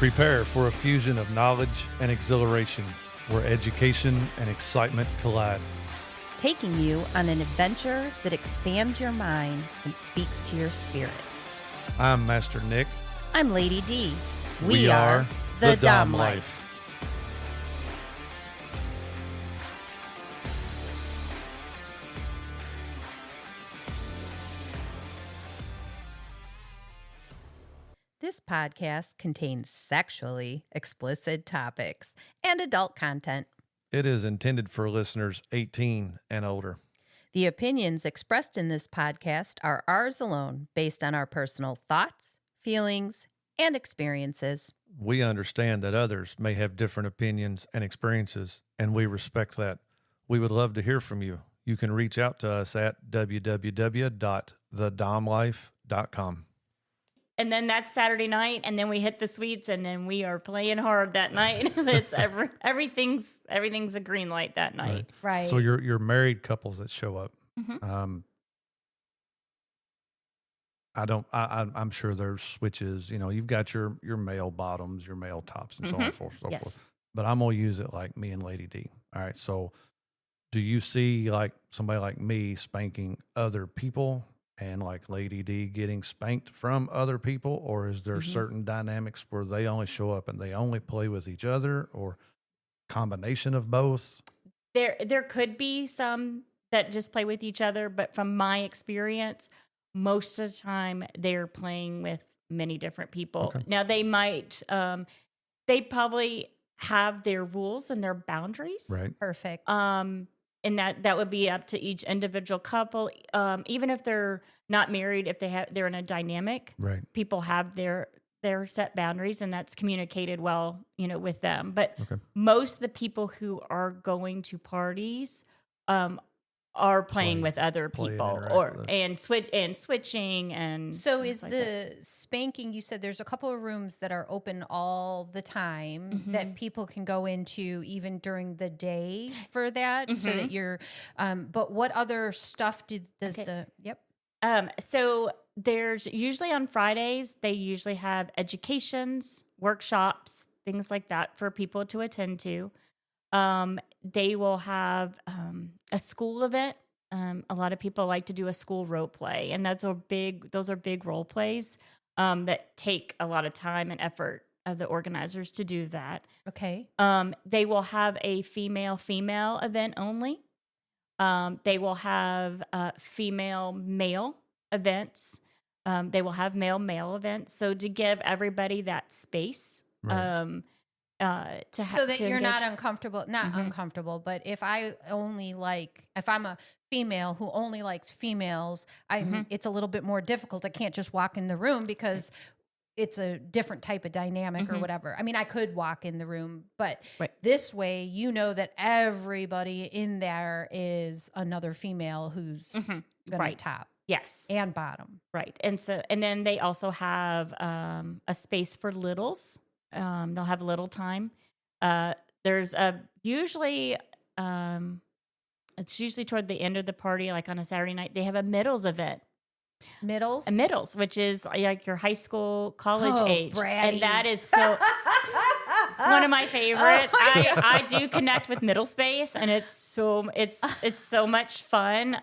Prepare for a fusion of knowledge and exhilaration where education and excitement collide. Taking you on an adventure that expands your mind and speaks to your spirit. I'm Master Nick. I'm Lady Dee. We are the Dom Life. This podcast contains sexually explicit topics and adult content. It is intended for listeners 18 and older. The opinions expressed in this podcast are ours alone, based on our personal thoughts, feelings, and experiences. We understand that others may have different opinions and experiences, and we respect that. We would love to hear from you. You can reach out to us at www.thedomlife.com. And then that's Saturday night, and then we hit the suites, and then we are playing hard that night. It's everything's a green light that night. Right. So you're married couples that show up. Mm-hmm. I'm sure there's switches. You know, you've got your male bottoms, your male tops, and so on and so forth. But I'm gonna use it like me and Lady Dee. All right. So, do you see like somebody like me spanking other people? And like Lady Dee getting spanked from other people, or is there certain dynamics where they only show up and they only play with each other, or combination of both? There could be some that just play with each other, but from my experience, most of the time they're playing with many different people. Okay. Now they might, they probably have their rules and their boundaries. Right. Perfect. And that would be up to each individual couple. Even if they're not married, if they're in a dynamic, Right. people have their set boundaries, and that's communicated well, with them. But most of the people who are going to parties are playing with other people, and switching and. So is the spanking? You said there's a couple of rooms that are open all the time that people can go into even during the day for that, so that you're. But what other stuff does the? Yep. So there's usually on Fridays they usually have educations, workshops, things like that for people to attend to. They will have a school event. A lot of people like to do a school rope play, and those are big role plays that take a lot of time and effort of the organizers to do that. Okay. They will have a female event only. They will have female-male events. They will have male events. So to give everybody that space. Right. So that you're not uncomfortable, but if I'm a female who only likes females, it's a little bit more difficult. I can't just walk in the room because it's a different type of dynamic or whatever. I mean, I could walk in the room, but this way, that everybody in there is another female who's going to top. Yes. And bottom. Right. And then they also have a space for littles. They'll have little time. There's usually it's usually toward the end of the party, like on a Saturday night. They have a middles event. Middles? A middles, which is like your high school, college age. Bratty. And that is so... It's one of my favorites. I do connect with middle space, and it's so much fun.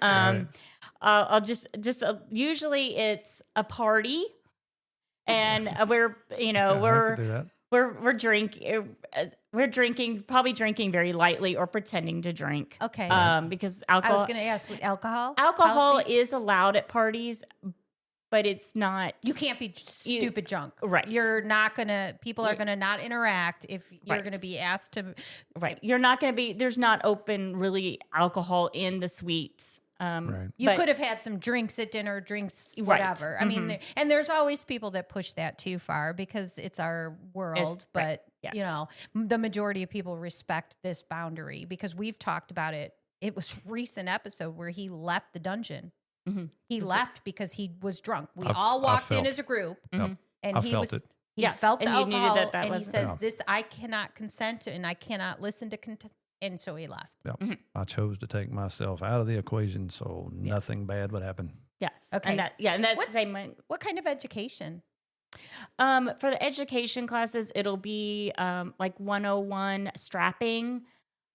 I'll just usually it's a party, and we're drinking, probably drinking very lightly or pretending to drink. Okay. Because alcohol. I was going to ask, alcohol? Alcohol Policies? is allowed at parties, but it's not. You can't be stupid drunk. Right. You're not going to, people are going to not interact if you're going to be asked to. Right. You're not going to be, there's not open really alcohol in the suites. You could have had some drinks at dinner, whatever. I mean, and there's always people that push that too far because it's our world. But, the majority of people respect this boundary because we've talked about it. It was a recent episode where he left the dungeon. He left because he was drunk. We all walked in as a group, and he felt the alcohol, and he says, "This I cannot consent to, and I cannot listen to." And so he left. Yep. I chose to take myself out of the equation so nothing bad would happen. Yes. Okay. And that's the same. What kind of education? For the education classes, it'll be like 101 strapping.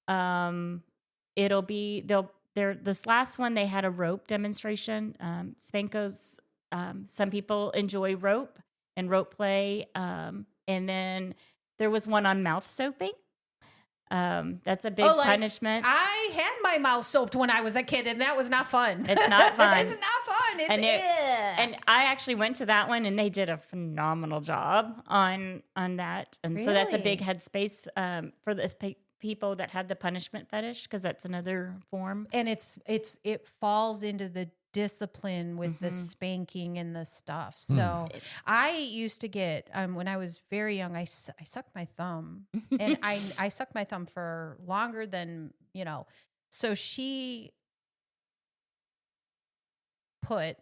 It'll be this last one they had a rope demonstration. Spankos. Some people enjoy rope and rope play. And then there was one on mouth soaping. That's a big punishment. I had my mouth soaped when I was a kid, and that was not fun. It's not fun. It's not fun. And I actually went to that one, and they did a phenomenal job on that. And so that's a big headspace for this people that have the punishment fetish, because that's another form. And it falls into the discipline with the spanking and the stuff. So I used to get when I was very young, I sucked my thumb, and I sucked my thumb for longer than, so she put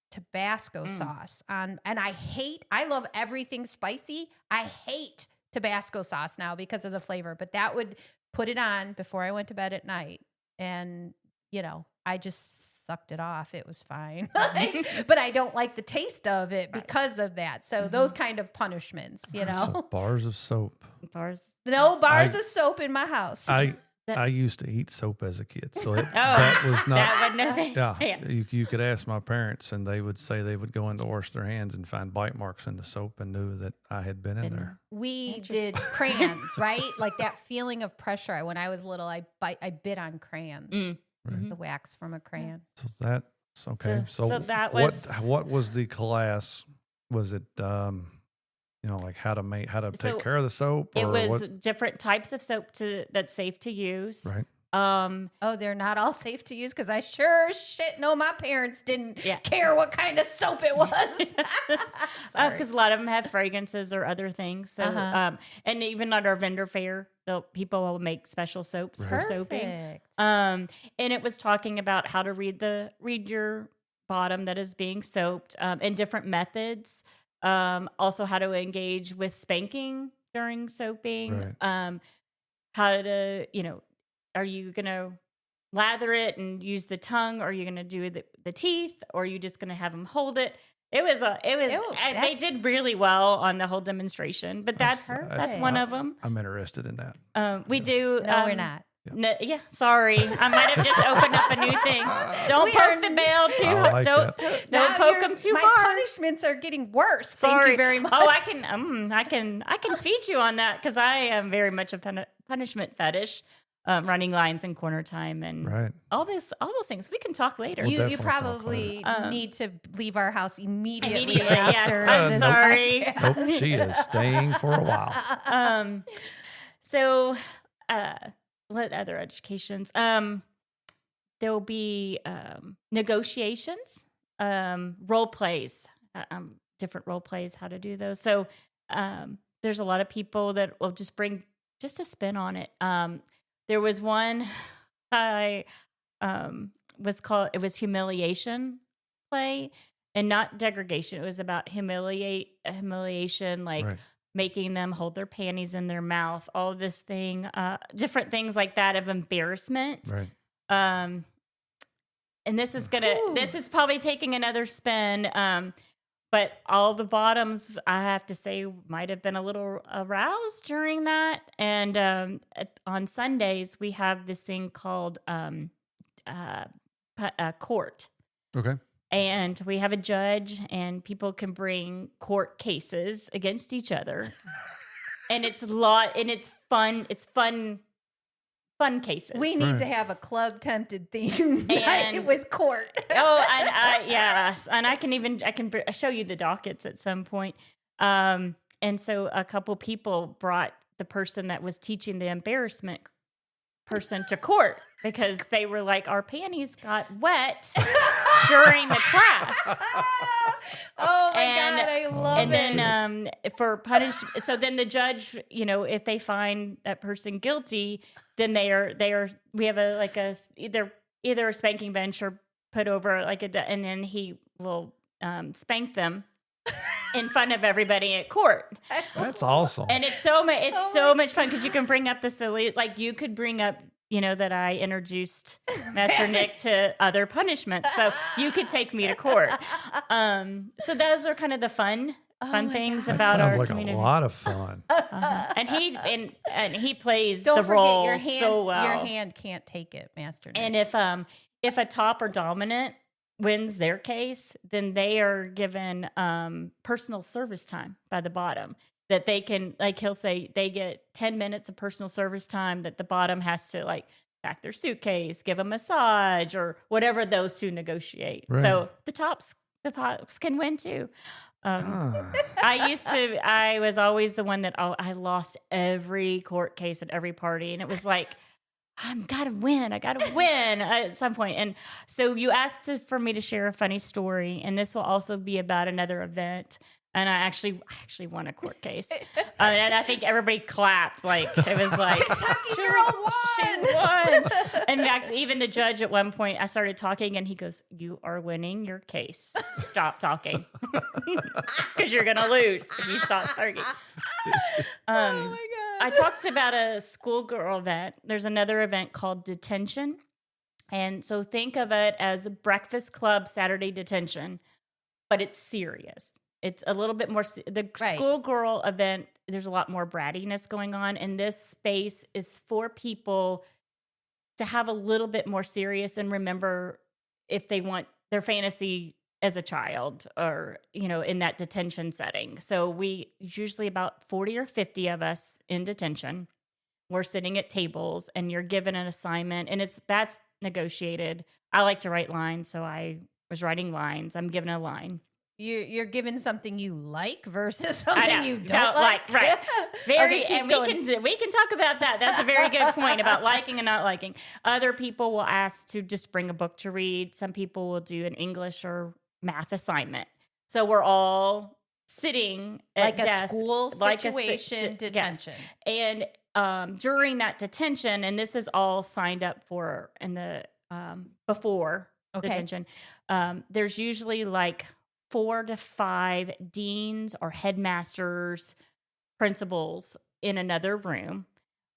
Tabasco sauce on, and I love everything spicy. I hate Tabasco sauce now because of the flavor, but that would put it on before I went to bed at night, and I just sucked it off. It was fine. But I don't like the taste of it because of that. So those kind of punishments, So bars of soap. No bars of soap in my house. I used to eat soap as a kid, so that was not. You could ask my parents, and they would say they would go in to wash their hands and find bite marks in the soap, and knew that I had been in there. We did crayons, right? Like that feeling of pressure. When I was little, I bit on crayons. Right. The wax from a crayon. So that's okay. So that was what was the class? Was it like how to take care of the soap? It was different types of soap that's safe to use. Right. They're not all safe to use, because I sure as shit know my parents didn't care what kind of soap it was. Because a lot of them have fragrances or other things. So, and even at our vendor fair, people will make special soaps for soaping. And it was talking about how to read your bottom that is being soaped, and different methods. Also, how to engage with spanking during soaping. Right. How to, are you going to lather it and use the tongue, or are you going to do the teeth, or are you just going to have them hold it? They did really well on the whole demonstration, but that's one of them. I'm interested in that. We do. No, we're not. Sorry. I might have just opened up a new thing. Don't poke the bell too hard. Don't poke them too hard. My punishments are getting worse. Sorry. Thank you very much. Oh, I can feed you on that, because I am very much a punishment fetish. Running lines in corner time and all those things. We can talk later. You probably need to leave our house immediately after. Yes, I'm sorry. Nope, she is staying for a while. So, what other educations? There'll be negotiations, role plays, different role plays, how to do those. So, there's a lot of people that will just bring just a spin on it. There was one it was humiliation play, and not degradation. It was about humiliation, like making them hold their panties in their mouth, all this thing, different things like that of embarrassment. Right. And this is probably taking another spin. But all the bottoms, I have to say, might have been a little aroused during that. And on Sundays, we have this thing called court. Okay. And we have a judge, and people can bring court cases against each other. And it's fun. It's fun cases. We need to have a club tempted theme night with court. And I can show you the dockets at some point. And so a couple people brought the person that was teaching the embarrassment person to court, because they were like, our panties got wet during the class. Oh my God, I love it. And then for punishment, so then the judge, if they find that person guilty, then we have either a spanking bench or put over and then he will spank them in front of everybody at court. That's awesome. And it's so much fun, because you can bring up the silly, like you could bring up, that I introduced Master Nick to other punishments. So you could take me to court. So those are kind of the fun things about our community. Sounds like a lot of fun. And he plays Don't the forget, role your hand, so well. Your hand can't take it, Master Nick. And if a top or dominant wins their case, then they are given personal service time by the bottom. That they can, like he'll say, they get 10 minutes of personal service time that the bottom has to like pack their suitcase, give a massage, or whatever those two negotiate. Right. So the tops can win too. I was always the one that I lost every court case at every party. And it was like, I gotta win at some point. And so you asked for me to share a funny story, and this will also be about another event. And I actually won a court case. And I think everybody clapped. Like, it was like, Kentucky Girl won! She won. In fact, even the judge at one point, I started talking and he goes, "You are winning your case. Stop talking." Because you're going to lose if you stop talking. Oh, my God. I talked about a schoolgirl event. There's another event called Detention. And so think of it as a Breakfast Club Saturday Detention, but it's serious. It's a little bit more, the schoolgirl event, there's a lot more brattiness going on. And this space is for people to have a little bit more serious and remember if they want their fantasy as a child or, in that detention setting. So we usually about 40 or 50 of us in detention. We're sitting at tables and you're given an assignment and that's negotiated. I like to write lines. So I was writing lines. I'm given a line. You're given something you like versus something you don't like. Right. Very, Okay, and we can talk about that. That's a very good point about liking and not liking. Other people will ask to just bring a book to read. Some people will do an English or math assignment. So we're all sitting at like desks, a school situation, detention. Yes. And during that detention, and this is all signed up for in the before detention, there's usually like 4 to 5 deans or headmasters, principals in another room.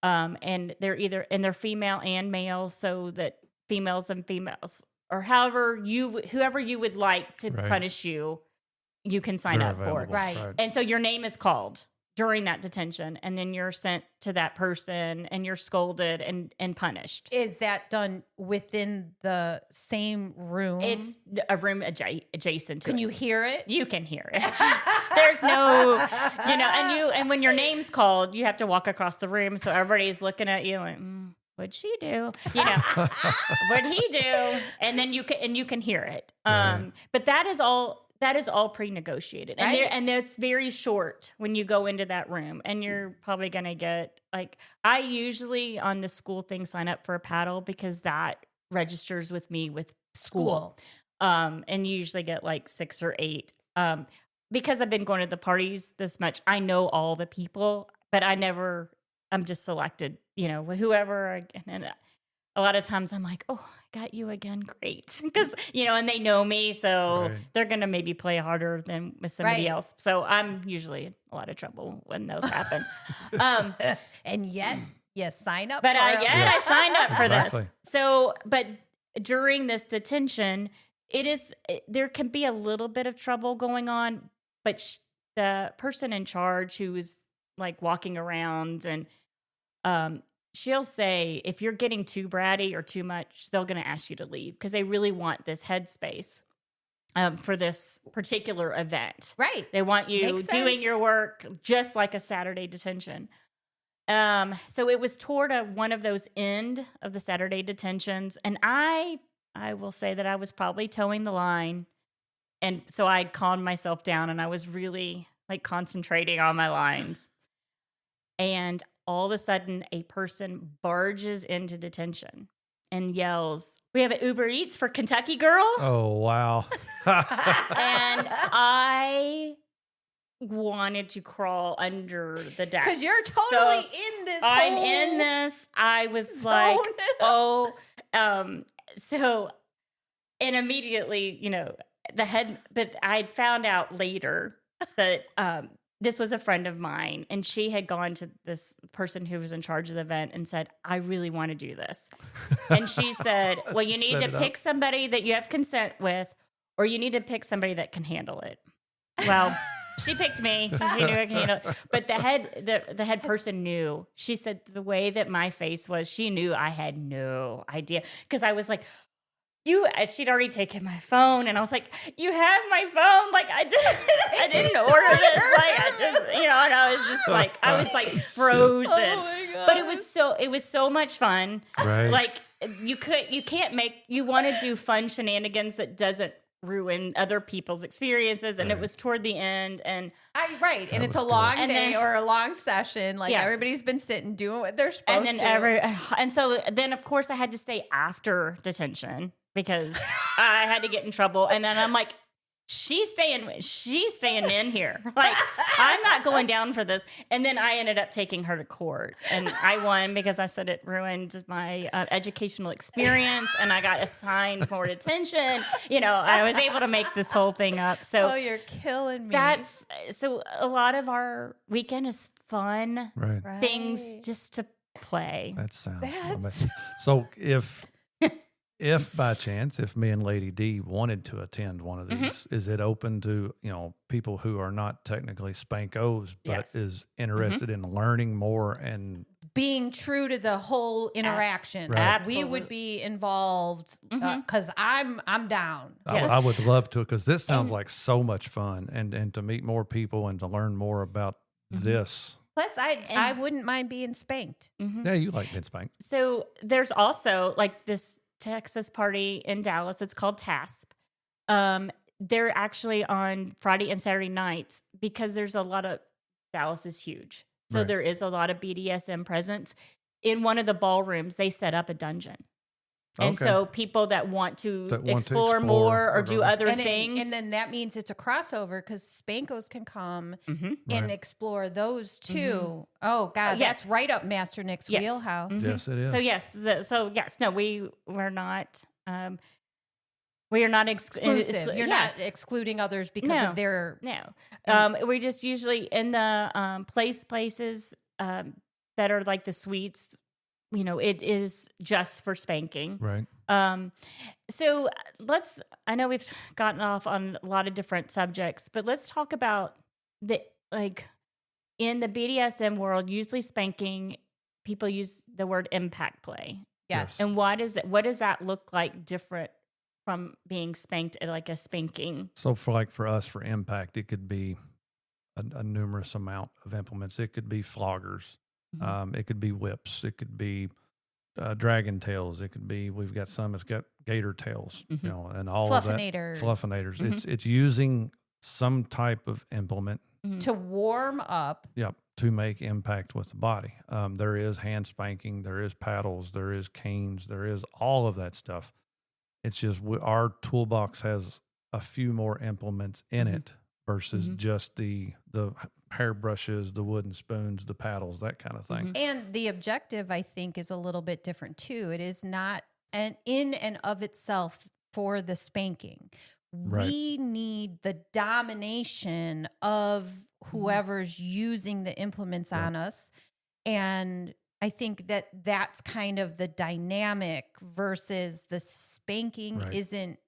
And they're female and male, so that females and females, or whoever you would like to punish you can sign up for it. Right. And so your name is called during that detention, and then you're sent to that person and you're scolded and punished. Is that done within the same room? It's a room adjacent to it. Can you hear it? You can hear it. There's no, and when your name's called, you have to walk across the room. So everybody's looking at you like, what'd she do? What'd he do? And then you can hear it. But that is all pre-negotiated. Right. And it's very short when you go into that room, and you're probably going to get I usually on the school thing sign up for a paddle because that registers with me with school. And you usually get 6 or 8. Because I've been going to the parties this much, I know all the people, but I'm just selected, whoever. And a lot of times I'm like, oh, I got you again. Great. Because, and they know me. So they're going to maybe play harder than with somebody else. So I'm usually in a lot of trouble when those happen. And yet you sign up but for it. I signed up for Exactly. this. So, but during this detention, there can be a little bit of trouble going on, but the person in charge who is walking around and, she'll say, if you're getting too bratty or too much, they're going to ask you to leave because they really want this headspace for this particular event. Right. They want you Makes doing sense. your work just like a Saturday detention. So it was toward one of those end of the Saturday detentions. And I will say that I was probably towing the line. And so I'd calmed myself down and I was really concentrating on my lines. And all of a sudden, a person barges into detention and yells, "We have an Uber Eats for KentuckyGirl." Oh, wow. And I wanted to crawl under the desk. Because you're totally in this I'm in this. I was like, so, and immediately, but I'd found out later that this was a friend of mine, and she had gone to this person who was in charge of the event and said, I really want to do this. And she said, well, you need to pick somebody that you have consent with, or you need to pick somebody that can handle it. Well, she picked me. She knew I could handle it. But the head person knew. She said the way that my face was, she knew I had no idea. Because I was like, she'd already taken my phone, and I was like, you have my phone? Like, I didn't order this. Like, and I was just like, I was like frozen. Oh my God. But it was so much fun. Right. Like, you want to do fun shenanigans that doesn't ruin other people's experiences, and it was toward the end, and it's a long day or a long session. Like everybody's been sitting doing what they're supposed to. And so then of course I had to stay after detention because I had to get in trouble, and then I'm like, she's staying in here. Like, I'm not going down for this. And then I ended up taking her to court, and I won because I said it ruined my educational experience, and I got assigned more detention. I was able to make this whole thing up. So, you're killing me. So a lot of our weekend is fun things Right. just to play. That sounds amazing. So if by chance, if me and Lady Dee wanted to attend one of these, is it open to, people who are not technically Spankos, but is interested in learning more and being true to the whole interaction? Right. We would be involved because I'm down. I would love to, because this sounds like so much fun, and to meet more people and to learn more about this. Plus, I wouldn't mind being spanked. Yeah, you like being spanked. So there's also like this Texas party in Dallas. It's called TASP. They're actually on Friday and Saturday nights because there's a lot of, Dallas is huge. So there is a lot of BDSM presence. In one of the ballrooms, they set up a dungeon. And so people that want to explore more or do other things. And then that means it's a crossover because Spankos can come and explore those too. Oh, God, that's right up Master Nick's wheelhouse. Yes, it is. So, no, we're not... we are not exclusive. You're not excluding others because of their... No. We're just usually in the places that are like the suites. It is just for spanking. Right. So I know we've gotten off on a lot of different subjects, but let's talk about in the BDSM world, usually spanking, people use the word impact play. Yes. And what does that look like different from being spanked at like a spanking? So for us, for impact, it could be a numerous amount of implements. It could be floggers. It could be whips. It could be dragon tails. It could be, we've got some that's got gator tails, and all of that. Fluffinators. It's using some type of implement to warm up. Yep. To make impact with the body. There is hand spanking. There is paddles. There is canes. There is all of that stuff. It's just our toolbox has a few more implements in it versus just the hairbrushes, the wooden spoons, the paddles, that kind of thing. And the objective, I think, is a little bit different too. It is not in and of itself for the spanking. Right. We need the domination of whoever's using the implements on us. And I think that's kind of the dynamic versus the spanking isn't.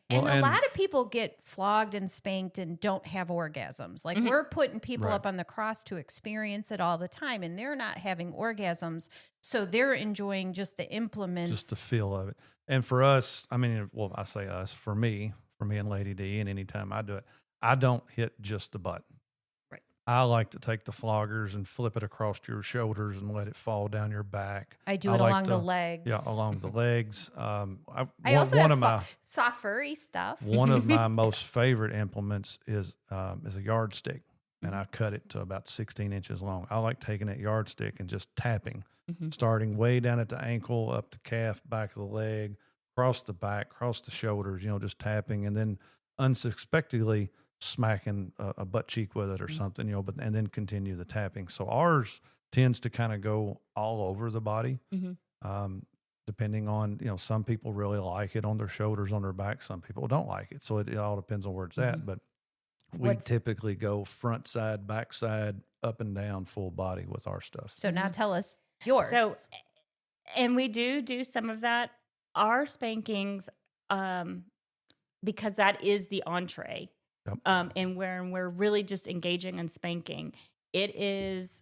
And a lot of people get flogged and spanked and don't have orgasms. Like we're putting people up on the cross to experience it all the time, and they're not having orgasms. So they're enjoying just the implements. Just the feel of it. And for us, I mean, well, I say us, for me and Lady Dee, and anytime I do it, I don't hit just the butt. Right. I like to take the floggers and flip it across your shoulders and let it fall down your back. I do it along the legs. Yeah, along the legs. I also have soft furry stuff. One of my most favorite implements is a yardstick, and I cut it to about 16 inches long. I like taking that yardstick and just tapping, starting way down at the ankle, up the calf, back of the leg, across the back, across the shoulders, just tapping, and then unsuspectingly smacking a butt cheek with it or something, and then continue the tapping. So ours tends to kind of go all over the body, depending on, some people really like it on their shoulders, on their back. Some people don't like it. So it all depends on where it's at. But We typically go front side, back side, up and down, full body with our stuff. So now tell us yours. So, and we do some of that. Our spankings, because that is the entree, and when we're really just engaging and spanking, it is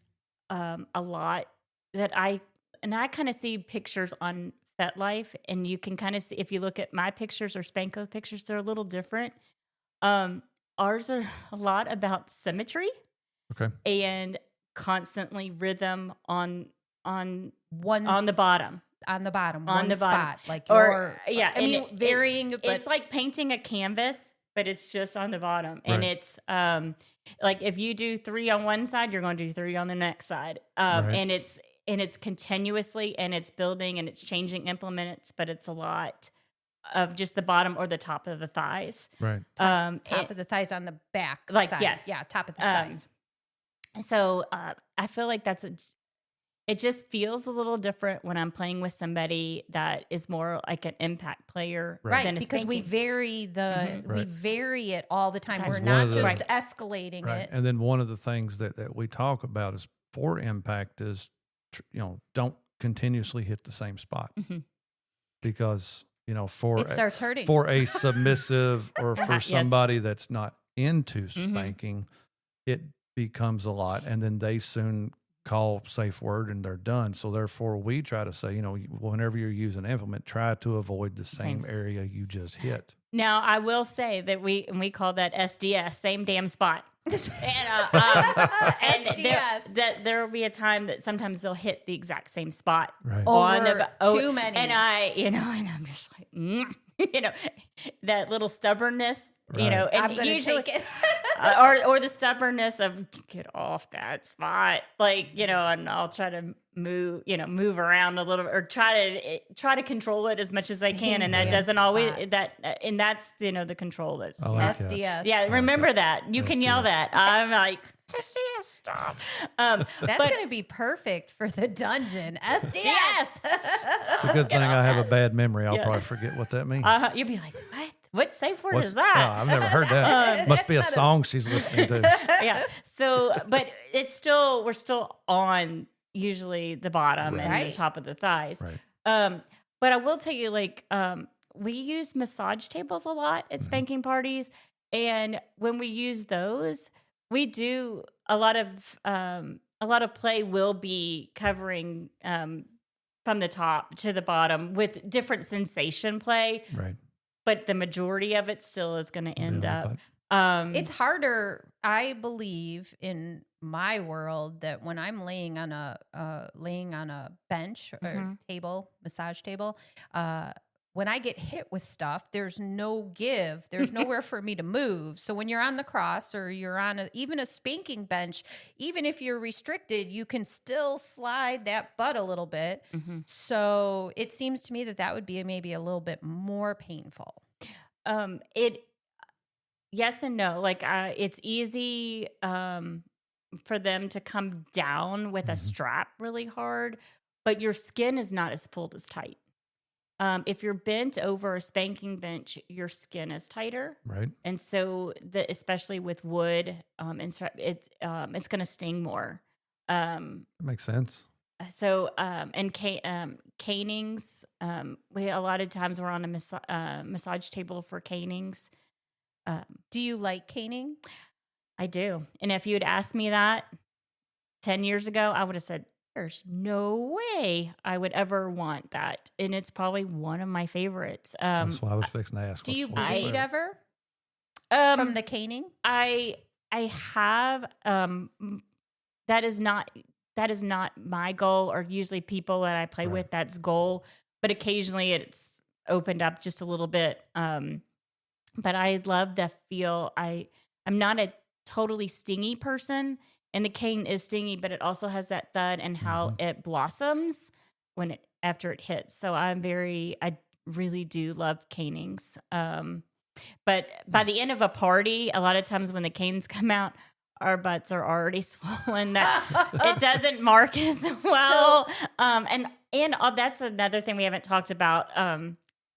a lot that I kind of see pictures on FetLife, and you can kind of see, if you look at my pictures or Spankos pictures, they're a little different. Ours are a lot about symmetry, and constantly rhythm on the bottom. On the bottom, on the spot, bottom, like varying. But it's like painting a canvas, but it's just on the bottom, and it's like if you do 3 on one side, you're going to do 3 on the next side, and it's continuously, and it's building, and it's changing implements, but it's a lot of just the bottom or the top of the thighs, right? Top of the thighs on the back, like side. Yes, yeah, top of the thighs. So I feel like it just feels a little different when I'm playing with somebody that is more like an impact player, than a because spanking. we vary we vary it all the time. We're not just escalating it. And then one of the things that we talk about is for impact is, don't continuously hit the same spot, because it starts hurting for a submissive or for somebody that's not into spanking, it becomes a lot, and then they soon call safe word and they're done. So therefore we try to say, whenever you're using an implement, try to avoid the same area you just hit. Now I will say that we call that SDS, same damn spot. And there will be a time that sometimes they'll hit the exact same spot too many, and and I'm just like, that little stubbornness, and I'm gonna usually take it. or the stubbornness of get off that spot, and I'll try to move around a little, or try to control it as much as I can, and that doesn't always and that's the control that's SDS. Yeah, remember that you can yell that. I'm like, SDS, stop. That's going to be perfect for the dungeon. SDS. Yes. It's a good thing I have a bad memory. I'll probably forget what that means. You'll be like, what? What safe word is that? No, I've never heard that. Must be a song she's listening to. Yeah. So, but we're still on usually the bottom and the top of the thighs. Right. But I will tell you, we use massage tables a lot at spanking parties, and when we use those, we do a lot of play will be covering from the top to the bottom with different sensation play. Right. But the majority of it still is going to end up. It's harder, I believe, in my world, that when I'm laying on a bench or table, massage table, when I get hit with stuff, there's no give. There's nowhere for me to move. So when you're on the cross, or you're on even a spanking bench, even if you're restricted, you can still slide that butt a little bit. So it seems to me that would be maybe a little bit more painful. Yes and no. It's easy for them to come down with a strap really hard, but your skin is not as pulled as tight. If you're bent over a spanking bench, your skin is tighter, right? And so especially with wood, it's going to sting more. That makes sense. So canings, we a lot of times we're on a massage table for canings. Do you like caning? I do, and if you had asked me that 10 years ago, I would have said, there's no way I would ever want that. And it's probably one of my favorites. That's what I was fixing to ask. Do you bleed ever from the caning? I have. That is not my goal, or usually people that I play with, that's goal. But occasionally it's opened up just a little bit. But I love the feel. I'm not a totally stingy person. And the cane is stingy, but it also has that thud and how it blossoms after it hits. So I really do love canings. But by the end of a party, a lot of times when the canes come out, our butts are already swollen. That it doesn't mark as well. And that's another thing we haven't talked about.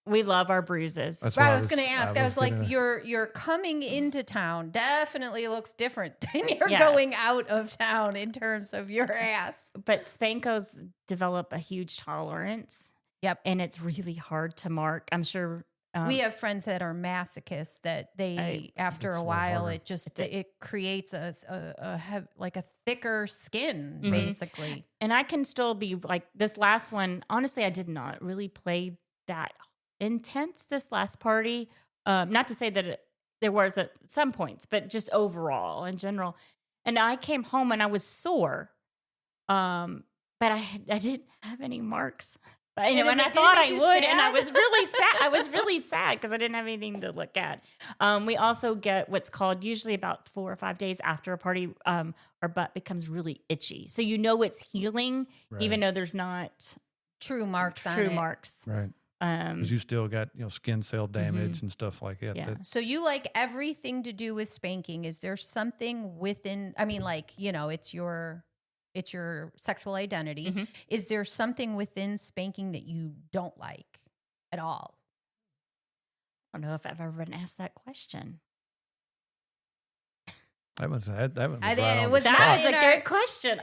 We love our bruises. That's what I was going to ask. I was like, your coming into town definitely looks different than you're going out of town in terms of your ass. But Spankos develop a huge tolerance. Yep. And it's really hard to mark. I'm sure. We have friends that are masochists that after a while, it creates a thicker skin, basically. And I can still be like this last one. Honestly, I did not really play that intense this last party. Not to say that there was at some points, but just overall in general. And I came home and I was sore, but I didn't have any marks. But, and I thought I would, and I was really sad. I was really sad because I didn't have anything to look at. We also get what's called, usually about 4 or 5 days after a party, our butt becomes really itchy. So it's healing, even though there's not true marks on it. Right. Because you still got skin cell damage and stuff like that. Yeah. So you like everything to do with spanking. Is there something within? I mean, it's your sexual identity. Mm-hmm. Is there something within spanking that you don't like at all? I don't know if I've ever been asked that question. That was a good question.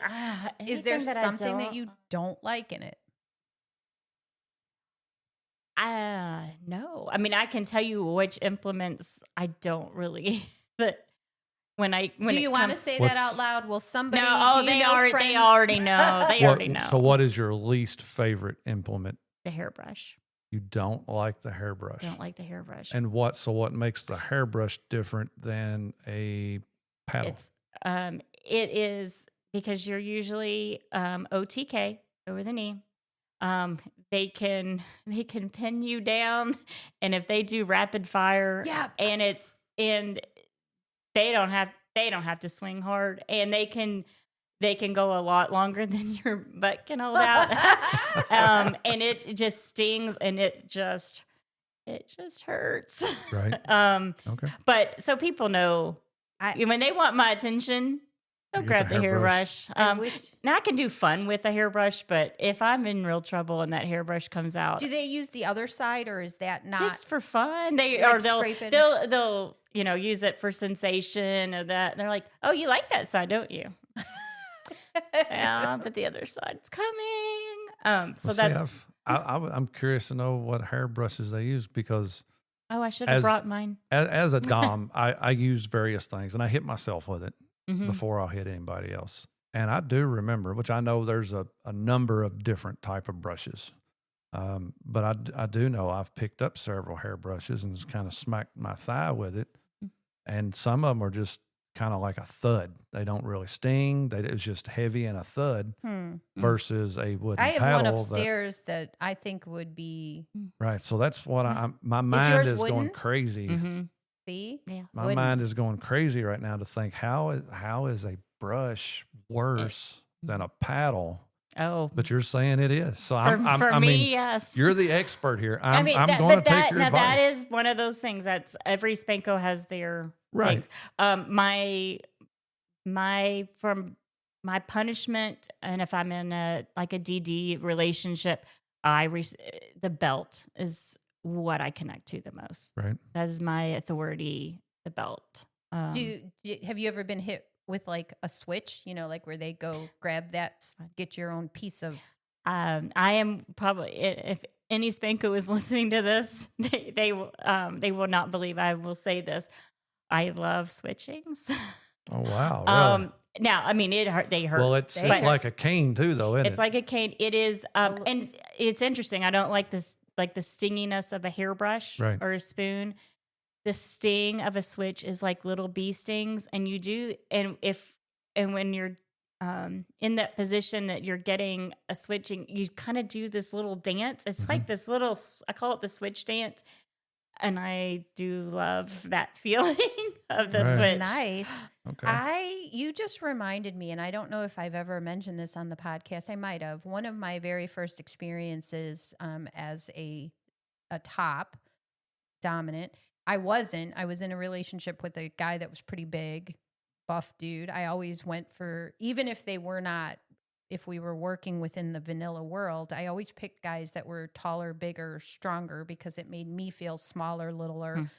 Is there something that you don't like in it? No. I mean, I can tell you which implements I don't really. But do you want to say that out loud? Will somebody? No. They already know. They already know. So, what is your least favorite implement? The hairbrush. You don't like the hairbrush. Don't like the hairbrush. And what makes the hairbrush different than a paddle? It is because you're usually OTK, over the knee. They can pin you down, and if they do rapid fire, and they don't have to swing hard, and they can go a lot longer than your butt can hold out. And it just stings, and it just hurts. Right. Okay. But so people know when they want my attention, they'll grab the hairbrush. Now I can do fun with a hairbrush, but if I'm in real trouble and that hairbrush comes out, do they use the other side, or is that not just for fun? They'll use it for sensation or that. And they're like, "Oh, you like that side, don't you?" Yeah, but the other side's coming. I'm curious to know what hairbrushes they use because. Oh, I should have brought mine. As a dom, I use various things, and I hit myself with it before I'll hit anybody else. And I do remember, which I know there's a number of different type of brushes. But I do know I've picked up several hairbrushes and just kind of smacked my thigh with it. And some of them are just kind of like a thud. They don't really sting. It's just heavy and a thud versus a wooden paddle. I have one upstairs that I think would be. Right. So that's what my mind is going crazy. Mm-hmm. See? Yeah. My mind is going crazy right now to think how is a brush worse than a paddle? Oh, but you're saying it is. So for me, yes. You're the expert here. I'm going to take your advice. That is one of those things. That's every Spanko has their things. From my punishment, and if I'm in a DD relationship, the belt is what I connect to the most. Right. That is my authority. The belt. Have you ever been hit with a switch, where they go grab that, get your own piece of. I am probably, if any Spanko is listening to this, they will not believe I will say this. I love switchings. Oh wow! Really? Now, I mean, they hurt. Well, it's like a cane too, though, isn't it? It's like a cane. It is, and it's interesting. I don't like this, the stinginess of a hairbrush or a spoon. The sting of a switch is like little bee stings, and when you're in that position that you're getting a switching, you kind of do this little dance. It's like this little, I call it the switch dance, and I do love that feeling of the switch. Nice. Okay. You just reminded me, and I don't know if I've ever mentioned this on the podcast. I might have. One of my very first experiences as a top dominant. I was in a relationship with a guy that was pretty big, buff dude. I always went for, even if they were not if we were working within the vanilla world, I always picked guys that were taller, bigger, stronger because it made me feel smaller, littler.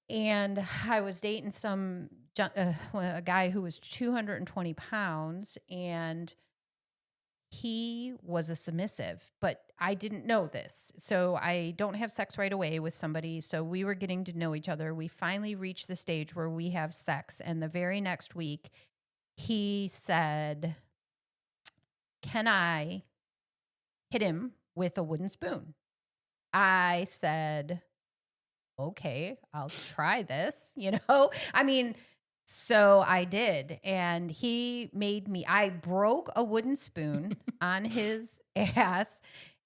And I was dating a guy who was 220 pounds, and he was a submissive, but I didn't know this. So I don't have sex right away with somebody. So we were getting to know each other. We finally reached the stage where we have sex. And the very next week, he said, "Can I hit him with a wooden spoon?" I said, "Okay, I'll try this." I mean, so I did. And he made me, I broke a wooden spoon on his ass.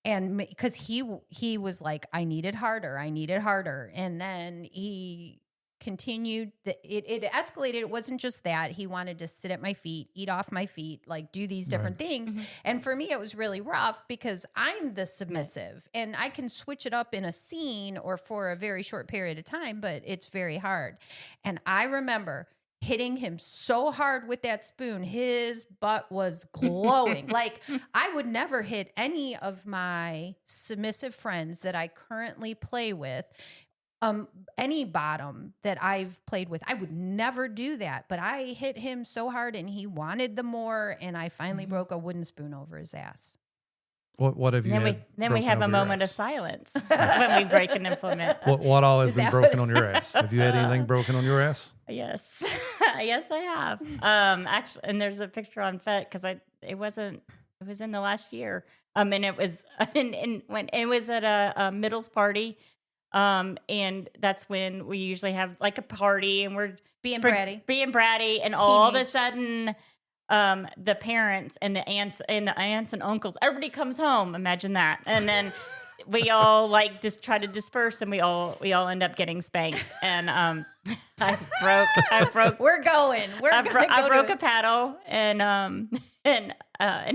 And because he was like, I need it harder. And then he continued, it escalated. It wasn't just that. He wanted to sit at my feet, eat off my feet, like do these different things. And for me, it was really rough because I'm the submissive and I can switch it up in a scene or for a very short period of time, but it's very hard. And I remember hitting him so hard with that spoon, his butt was glowing. Like, I would never hit any of my submissive friends that I currently play with. Any bottom that I've played with, I would never do that. But I hit him so hard and he wanted the more. And I finally broke a wooden spoon over his ass. What have you Then we have a moment of silence when we break an implement. What all has been broken on your ass? Have you had anything broken on your ass? Yes. Yes, I have. Actually, and there's a picture on FET because it was in the last year. And it was when it was at a middles party. And that's when we usually have like a party and we're being bratty, and teenage. All of a sudden, the parents and the aunts and uncles, everybody comes home. Imagine that. And then we all like just try to disperse and we all end up getting spanked. And, I broke, I broke a paddle and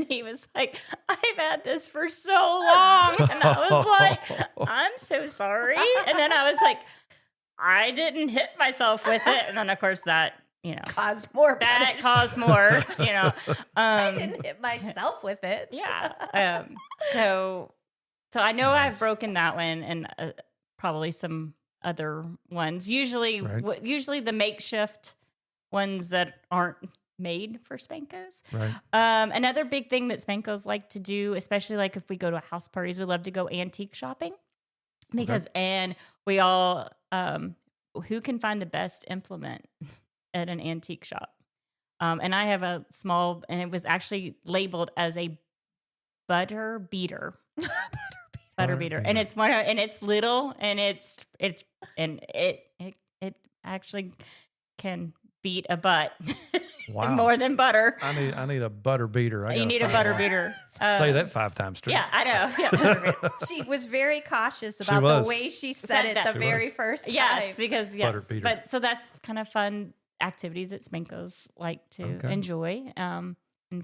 he was like, "I've had this for so long." And I was like, "I'm so sorry." And then I was like, "I didn't hit myself with it." And then of course that, caused more. I didn't hit myself with it. Yeah. So I know I've broken that one and probably some other ones. Usually the makeshift ones that aren't made for Spankos. Right. Another big thing that Spankos like to do, especially like if we go to house parties, we love to go antique shopping because, and we all, who can find the best implement at an antique shop? And I have a small, and it was actually labeled as a butter beater. Butter beater. And it's and it's little and it actually can beat a butt. Wow. More than butter. I need a butter beater. You need a butter beater. Say that 5 times straight. Yeah, I know. Yeah, she was very cautious about the way she said it the very first time. Yes, because butter beater. But so that's kind of fun activities that Spankos like to enjoy and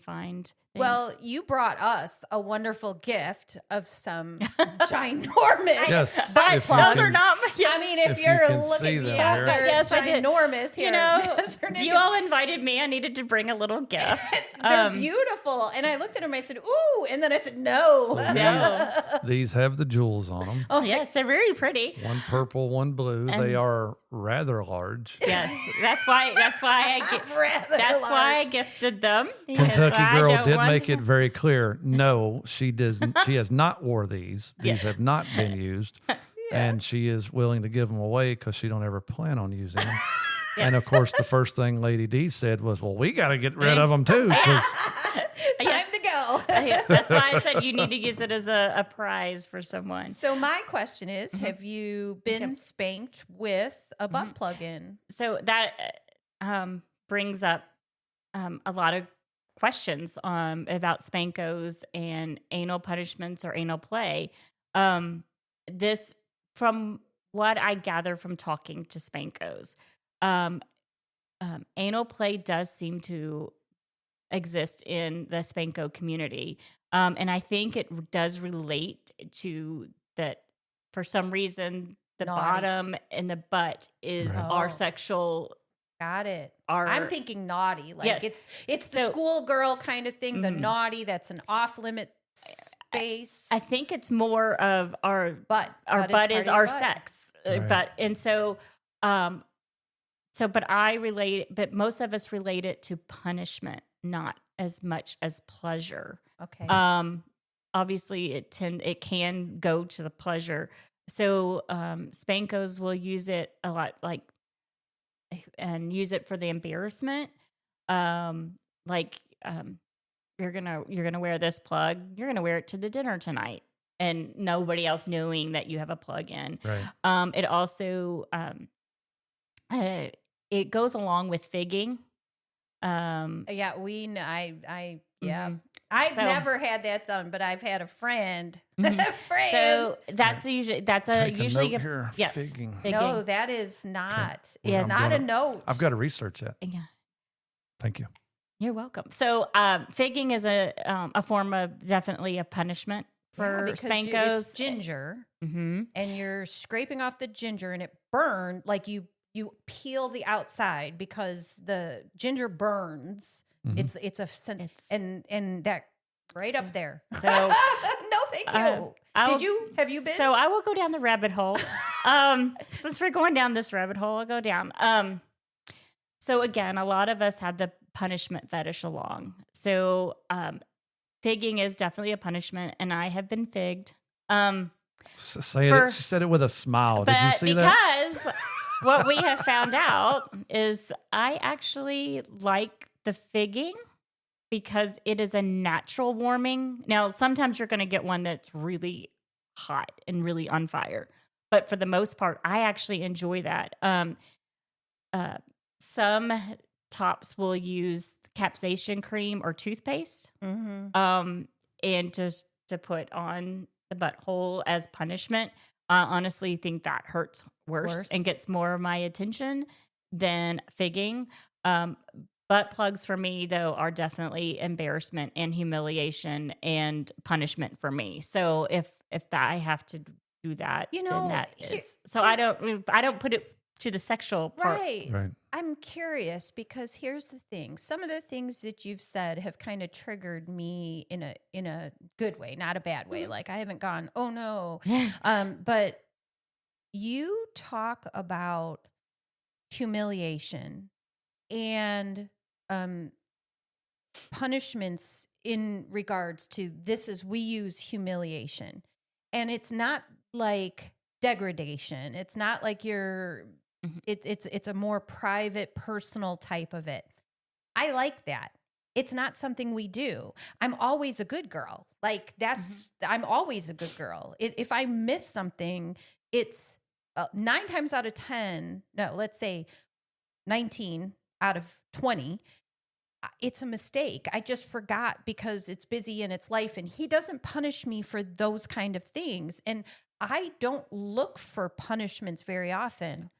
find things. Well, you brought us a wonderful gift of some ginormous butt plugs. Those are not. I mean, if you're looking at the ginormous here, you all invited me. I needed to bring a little gift. They're beautiful, and I looked at them. I said, "Ooh," and then I said, "No." So these have the jewels on them. Oh yes, they're very pretty. One purple, one blue. They are rather large. Yes, that's why I gifted them. Kentucky Girl did make it very clear. No, she doesn't. She has not wore these. These have not been used, and she is willing to give them away because she don't ever plan on using them. Yes. And of course, the first thing Lady Dee said was, "Well, we got to get rid of them too." Time to go. That's why I said you need to use it as a prize for someone. So my question is, have you been spanked with a butt plug in? So that brings up a lot of questions about Spankos and anal punishments or anal play. This, from what I gather from talking to Spankos, anal play does seem to exist in the Spanko community. And I think it does relate to that for some reason, the bottom and the butt is our sexual Got it. I'm thinking naughty. Like yes. it's the schoolgirl kind of thing, the naughty, that's an off-limit space. I think it's more of our butt. Our butt is our butt. sex. Right. But most of us relate it to punishment, not as much as pleasure. Okay. Obviously it can go to the pleasure. So Spankos will use it a lot, and use it for the embarrassment. You're gonna wear this plug. You're gonna wear it to the dinner tonight, and nobody else knowing that you have a plug in. Right. It also it goes along with figging. Yeah, I've never had that done, but I've had a friend. So that's usually Figging. figging. No, that is not. Okay. It's not a note. I've got to research that. Yeah. Thank you. You're welcome. So figging is a form of definitely a punishment for Spankos. It's ginger, mm-hmm. and you're scraping off the ginger, and it burned like you peel the outside because the ginger burns. Mm-hmm. And that right up there. So no, thank you. Have you been? So I will go down the rabbit hole. Since we're going down this rabbit hole, I'll go down. So again, a lot of us have the punishment fetish along. So figging is definitely a punishment, and I have been figged. She said it with a smile. Did you see that? Because what we have found out is I actually like the figging because it is a natural warming. Now, sometimes you're going to get one that's really hot and really on fire. But for the most part, I actually enjoy that. Some tops will use capsaicin cream or toothpaste, mm-hmm. And just to put on the butthole as punishment. I honestly think that hurts worse and gets more of my attention than figging. Butt plugs for me, though, are definitely embarrassment and humiliation and punishment for me. So if I have to do that, then that is. So I don't put it to the sexual part. Right. I'm curious because here's the thing. Some of the things that you've said have kind of triggered me in a good way, not a bad way. Like I haven't gone, oh no. But you talk about humiliation and punishments in regards to we use humiliation, and it's not like degradation. It's not like you're. Mm-hmm. It's a more private, personal type of it. I like that. It's not something we do. I'm always a good girl. Like I'm always a good girl. If I miss something, it's 9 times out of 10. No, let's say 19 out of 20. It's a mistake. I just forgot because it's busy and it's life, and he doesn't punish me for those kind of things. And I don't look for punishments very often,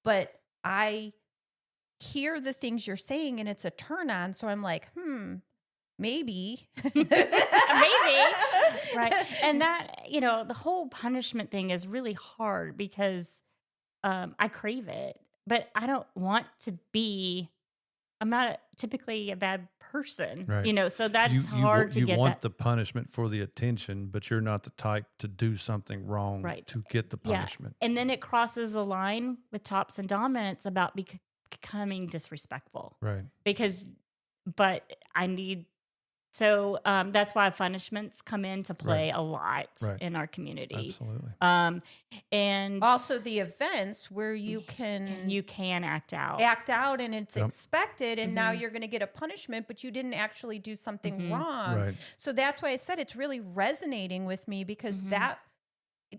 but I hear the things you're saying and it's a turn on. So I'm like, maybe. Maybe. Right. And that, the whole punishment thing is really hard because I crave it, but I don't want to be. I'm not typically a bad person, right. So that's hard to get. You want the punishment for the attention, but you're not the type to do something wrong to get the punishment. Yeah. And then it crosses the line with tops and dominance about becoming disrespectful. Right. But I need. So that's why punishments come into play a lot in our community. Absolutely. And also the events where you can act out, and it's expected, and now you're going to get a punishment, but you didn't actually do something wrong. Right. So that's why I said it's really resonating with me because that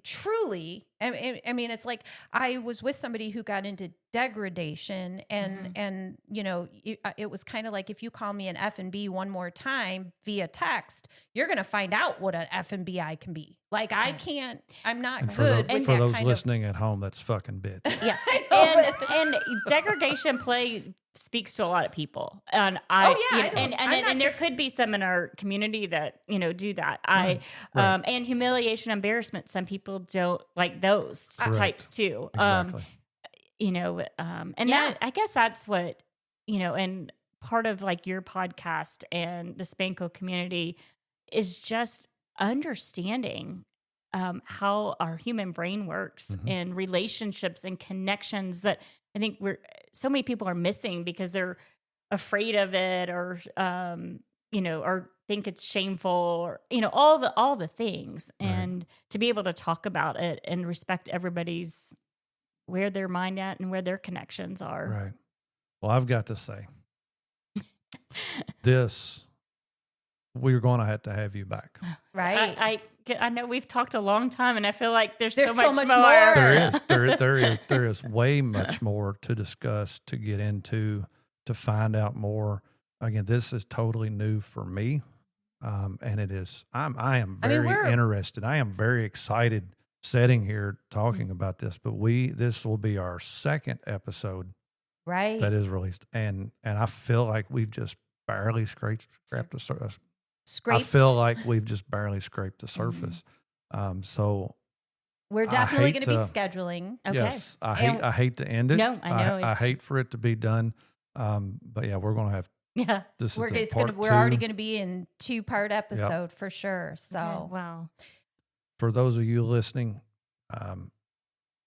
truly, I mean, it's like I was with somebody who got into degradation, and it was kind of like if you call me an F&B one more time via text, you're going to find out what an F&B I can be. Like I'm not good with for that those kind listening at home, that's fucking bitch. Yeah, and degradation play speaks to a lot of people, and and there could be some in our community that do that. And humiliation, embarrassment. Some people don't like those types too. Exactly. and that, I guess that's what, and part of like your podcast and the Spanko community is just understanding how our human brain works and relationships and connections that I think so many people are missing because they're afraid of it or, or think it's shameful or, all the things. Right. And to be able to talk about it and respect everybody's where their mind at and where their connections are. Right. Well, I've got to say, we're going to have you back. Right. I know we've talked a long time, and I feel like there's so much more. There is way much more to discuss, to get into, to find out more. Again, this is totally new for me, and it is. I am very interested. I am very excited sitting here talking about this. But this will be our second episode, right? That is released, and I feel like we've just barely scraped the surface. I feel like we've just barely scraped the surface. So we're definitely going to be scheduling. Okay. Yes, I hate to end it. No, I know. I hate for it to be done. But yeah, we're going to have. Yeah, we're already going to be in 2-part episode for sure. So wow. For those of you listening,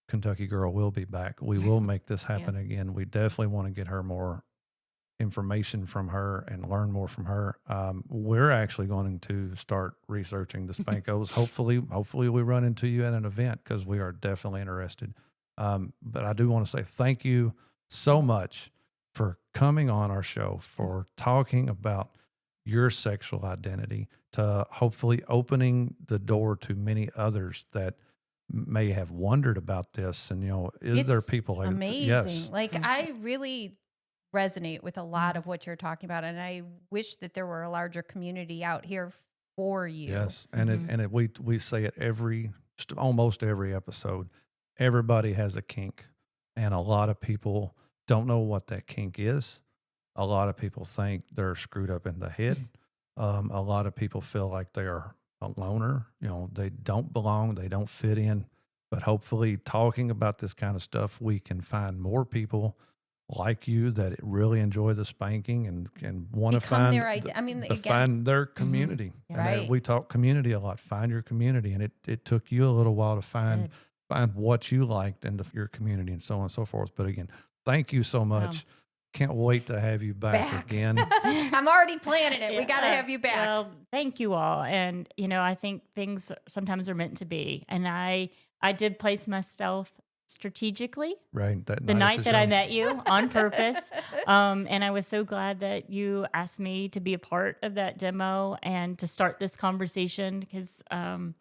Kentucky Girl will be back. We will make this happen again. We definitely want to get her more information from her and learn more from her. We're actually going to start researching the Spankos. Hopefully we run into you at an event because we are definitely interested. But I do want to say thank you so much for coming on our show, for talking about your sexual identity, to hopefully opening the door to many others that may have wondered about this. And, is there people like amazing? Yes. Like I really resonate with a lot of what you're talking about, and I wish that there were a larger community out here for you. Yes, and we say it almost every episode. Everybody has a kink, and a lot of people don't know what that kink is. A lot of people think they're screwed up in the head. A lot of people feel like they are a loner. They don't belong. They don't fit in. But hopefully, talking about this kind of stuff, we can find more people like you that really enjoy the spanking and want to find find their community. Mm-hmm. And right. we talk community a lot. Find your community, and it took you a little while to find what you liked in your community and so on and so forth. But again, thank you so much. Can't wait to have you back again. I'm already planning it. We got to have you back. Well, thank you all. And I think things sometimes are meant to be. And I did place myself strategically, right? The night that I met you on purpose. And I was so glad that you asked me to be a part of that demo and to start this conversation because, I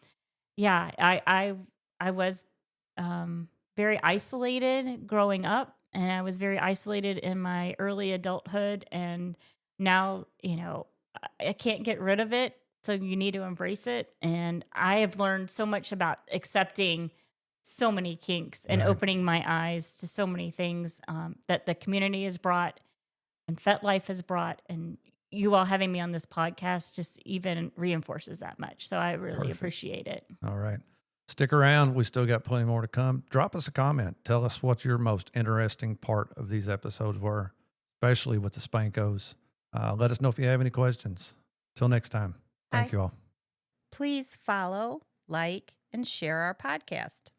was very isolated growing up, and I was very isolated in my early adulthood. And now, I can't get rid of it. So you need to embrace it. And I have learned so much about accepting so many kinks and opening my eyes to so many things that the community has brought and FetLife has brought. And you all having me on this podcast just even reinforces that much. So I really appreciate it. All right. Stick around. We still got plenty more to come. Drop us a comment. Tell us what your most interesting part of these episodes were, especially with the Spankos. Let us know if you have any questions. Till next time. Thank you all. Please follow, like, and share our podcast.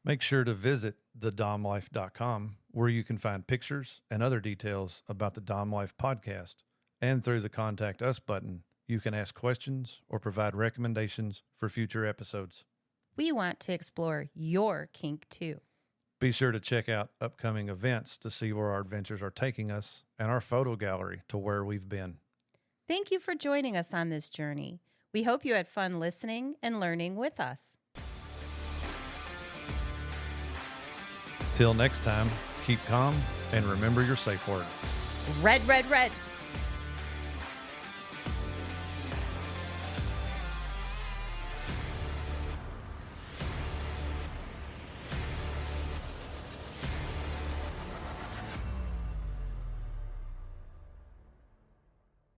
Make sure to visit thedomlife.com, where you can find pictures and other details about the Dom Life podcast. And through the Contact Us button, you can ask questions or provide recommendations for future episodes. We want to explore your kink too. Be sure to check out upcoming events to see where our adventures are taking us and our photo gallery to where we've been. Thank you for joining us on this journey. We hope you had fun listening and learning with us. Till next time, keep calm and remember your safe word. Red, red, red.